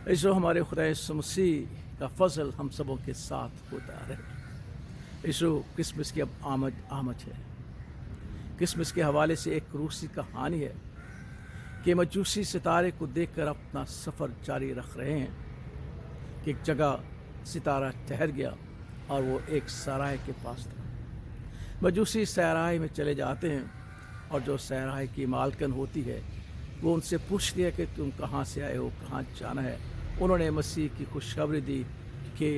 ऐसो हमारे खुदा यीशु मसीह का फजल हम सबों के साथ होता रहे। यीशु क्रिसमस की अब आमद है। क्रिसमस के हवाले से एक रूसी कहानी है कि मजूसी सितारे को देखकर अपना सफ़र जारी रख रहे हैं कि एक जगह सितारा ठहर गया और वो एक सराय के पास था। मजूसी सराय में चले जाते हैं और जो सराय की मालकन होती है वो उनसे पूछती है कि तुम कहाँ से आए हो, कहाँ जाना है। उन्होंने मसीह की खुशखबरी दी कि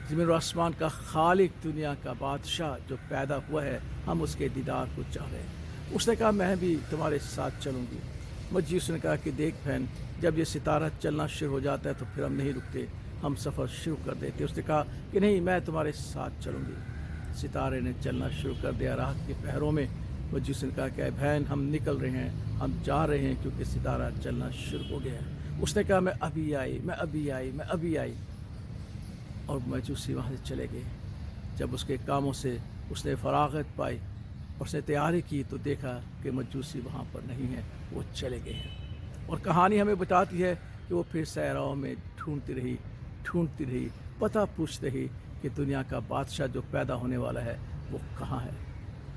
ज़मीन और आसमान का खालिक, दुनिया का बादशाह जो पैदा हुआ है, हम उसके दीदार को चाह रहे हैं। उसने कहा मैं भी तुम्हारे साथ चलूँगी। मजूसी ने कहा कि देख बहन, जब ये सितारा चलना शुरू हो जाता है तो फिर हम नहीं रुकते, हम सफ़र शुरू कर देते। उसने कहा कि नहीं, मैं तुम्हारे साथ चलूँगी। सितारे ने चलना शुरू कर दिया। रात के पहरों में मजूसी ने कहा कि बहन, हम निकल रहे हैं, हम जा रहे हैं क्योंकि सितारा चलना शुरू हो गया है। उसने कहा मैं अभी आई। और मजूसी वहाँ से चले गए। जब उसके कामों से उसने फरागत पाई, उसने तैयारी की तो देखा कि मजूसी वहाँ पर नहीं है, वो चले गए हैं। और कहानी हमें बताती है कि वो फिर सहराओं में ढूंढती रही, पता पूछती रही कि दुनिया का बादशाह जो पैदा होने वाला है वो कहाँ है।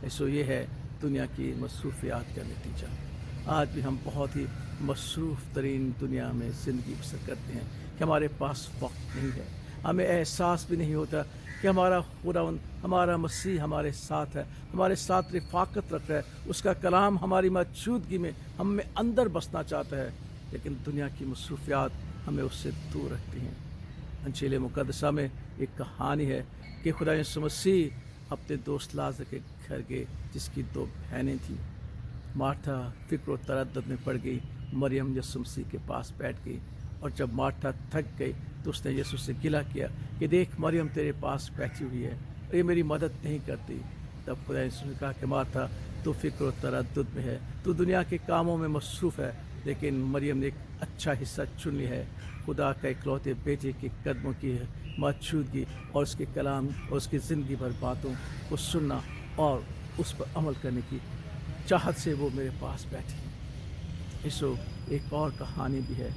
ऐसो ये है दुनिया की मसरूफियात का नतीजा। आज भी हम बहुत ही मसरूफ़ तरीन दुनिया में ज़िंदगी बसर करते हैं कि हमारे पास वक्त नहीं है। हमें एहसास भी नहीं होता कि हमारा खुदावंद, हमारा मसीह हमारे साथ है, हमारे साथ रिफ़ाक़त रख रहा है। उसका कलाम हमारी मौजूदगी में हम में अंदर बसना चाहता है, लेकिन दुनिया की मसरूफियात हमें उससे दूर रखती हैं। इंजील मुक़द्दसा में एक कहानी है कि खुदा यीशु मसीह अपने दोस्त लाज़र के घर गए जिसकी 2 बहनें थीं। मार्था फ़िक्र व तरद्दुद में पड़ गई। मरियम यीशु मसीह के पास बैठ गई और जब मार्था थक गई तो उसने यीशु से गिला किया कि देख, मरियम तेरे पास बैठी हुई है, ये मेरी मदद नहीं करती। तब खुदा यीशु ने कहा कि मार्था, तू फ़िक्र व तरद्दुद में है, तू दुनिया के कामों में मसरूफ़ है, लेकिन मरियम ने एक अच्छा हिस्सा चुन लिया है, खुदा का इकलौते बेटे के कदमों की मौजूदगी और उसके कलाम और उसकी ज़िंदगी भर बातों को सुनना और उस पर अमल करने की चाहत से वो मेरे पास बैठी। इसो एक और कहानी भी है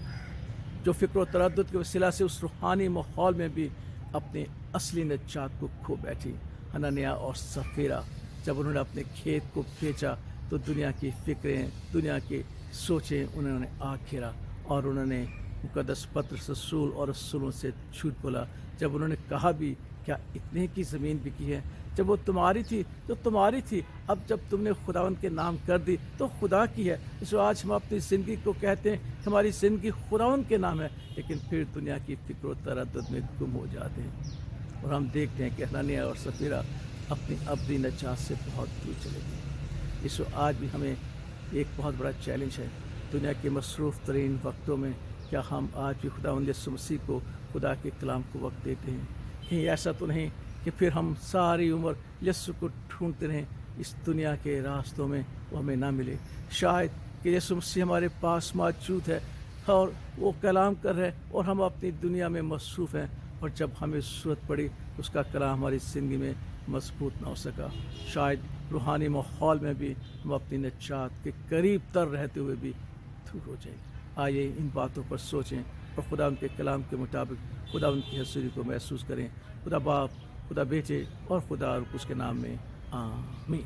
जो फ़िक्र व तरद्दुद के वसीला से उस रूहानी माहौल में भी अपने असली नजात को खो बैठी। हनन्याह और सफ़ीरा जब उन्होंने अपने खेत को बेचा तो दुनिया की फ़िक्रें, दुनिया की सोचें उन्होंने आग घेरा और उन्होंने मुक़द्दस पत्र रसूल और रसूलों से झूठ बोला। जब उन्होंने कहा भी क्या इतने की ज़मीन बिकी है, जब वो तुम्हारी थी तो तुम्हारी थी, अब जब तुमने खुदावंद के नाम कर दी तो खुदा की है। इसलिए आज हम अपनी ज़िंदगी को कहते हैं हमारी ज़िंदगी खुदावंद के नाम है, लेकिन फिर दुनिया की फ़िक्र व तरद्दुद में गुम हो जाते हैं और हम देखते हैं कि हनन्याह और सफ़ीरा अपनी अब्दी नजात से बहुत दूर चले गए। इसलिए आज भी हमें एक बहुत बड़ा चैलेंज है दुनिया के मसरूफ़ तरीन वक्तों में, क्या हम आज भी खुदावंद यीशु मसीह को, खुदा के कलाम को वक्त देते हैं? कहीं ऐसा तो नहीं कि फिर हम सारी उम्र यीशु को ढूंढते रहें, इस दुनिया के रास्तों में वो हमें ना मिले। शायद कि यीशु मसीह हमारे पास मौजूद है और वो कलाम कर रहे हैं और हम अपनी दुनिया में मसरूफ़ हैं, और जब हमें ज़रूरत पड़ी उसका कलाम हमारी ज़िंदगी में मजबूत ना हो सका। शायद रूहानी माहौल में भी हम अपनी नजात के करीब तर रहते हुए भी दूर हो जाए। आइए इन बातों पर सोचें और खुदा उनके कलाम के मुताबिक खुदा उनकी हज़ूरी को महसूस करें। खुदा बाप, खुदा बेटे और खुदा और उसके नाम में आमीन।